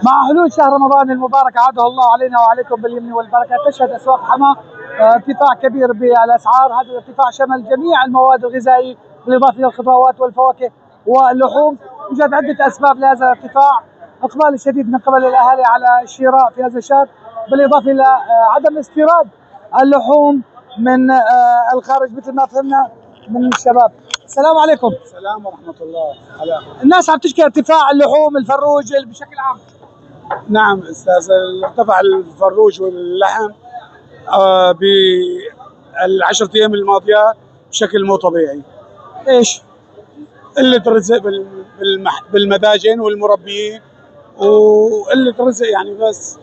مع حلول شهر رمضان المبارك عاده الله علينا وعليكم باليمن والبركه، تشهد اسواق حماه ارتفاع كبير بالاسعار. هذا الارتفاع شمل جميع المواد الغذائيه بالاضافه الى الخضروات والفواكه واللحوم. يوجد عده اسباب لهذا الارتفاع: اقبال شديد من قبل الاهالي على الشراء في هذا الشهر، بالاضافه الى عدم استيراد اللحوم من الخارج مثل ما فهمنا من الشباب. السلام عليكم. السلام ورحمة الله. الناس عم تشكي ارتفاع اللحوم الفروج بشكل عام. نعم استاذ، ارتفع الفروج واللحم بالعشرة ايام الماضية بشكل مو طبيعي. ايش؟ قلة رزق بالمداجن والمربيين وقلة رزق يعني. بس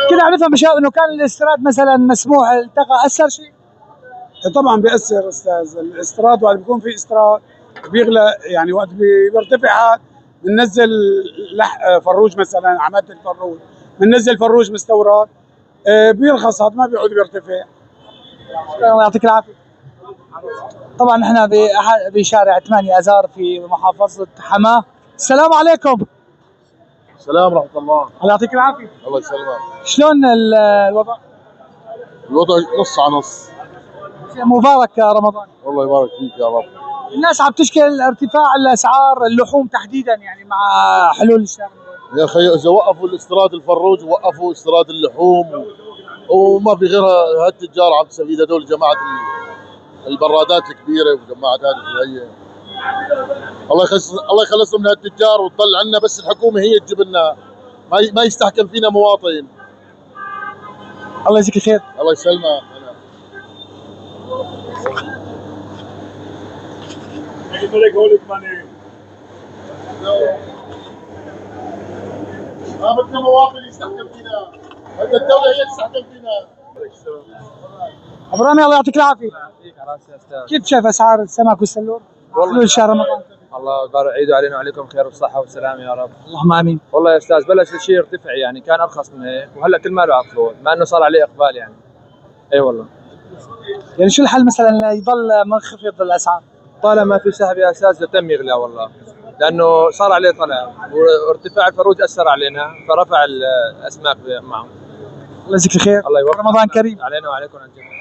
كده عم نفهم بشباب انه كان الاستيراد مثلا مسموح، التقى اثر شيء؟ طبعا بيأثر استاذ. الاستيراد وقت بيكون في استيراد بيغلى، يعني وقت بيرتفع بننزل فروج مثلا، عملت الفروج بننزل فروج مستورد بيرخص، هذا ما بيعود بيرتفع. الله يعطيك العافيه. طبعا نحن بشارع 8 اذار في محافظه حماه. السلام عليكم. السلام ورحمة الله. الله يعطيك العافيه. الله يسلمك. شلون الوضع؟ الوضع نص على نص. مبارك رمضان. الله يبارك فيك يا رب. الناس عم تشكي ارتفاع الاسعار اللحوم تحديدا يعني مع حلول الشهر. يا اخي اذا وقفوا الاستيراد الفروج ووقفوا استيراد اللحوم وما في غيرها، هالتجار عم تستفيد، هذول جماعة البرادات الكبيرة وجماعة هذه هي. الله يخلصهم من هالتجار وتطلع عنا، بس الحكومة هي تجيب لنا، ما يستحكم فينا مواطن. الله يجزيك خير. الله يسلمك. ما بدنا مواطن يستحكم فينا، بدنا الدولة هي تستحكم فينا. ابو رامي الله يعطيك العافيه. كيف شايف اسعار السمك والسلور حلول شهر رمضان؟ الله يبارك عيد علينا وعليكم خير والصحة والسلامة يا رب. اللهم امين. والله يا استاذ بلش الشيء يرتفع، يعني كان ارخص من هيك وهلا كل ما له عقله، مع انه صار عليه اقبال يعني. اي والله. يعني شو الحل مثلا يضل منخفض الاسعار؟ طالما في سحب يا استاذ تم يغلى والله، لانه صار عليه طلب وارتفاع الفروج اثر علينا فرفع الاسماك معه. الله يجزيك الخير. الله يوفقك. رمضان كريم علينا وعليكم الجميع.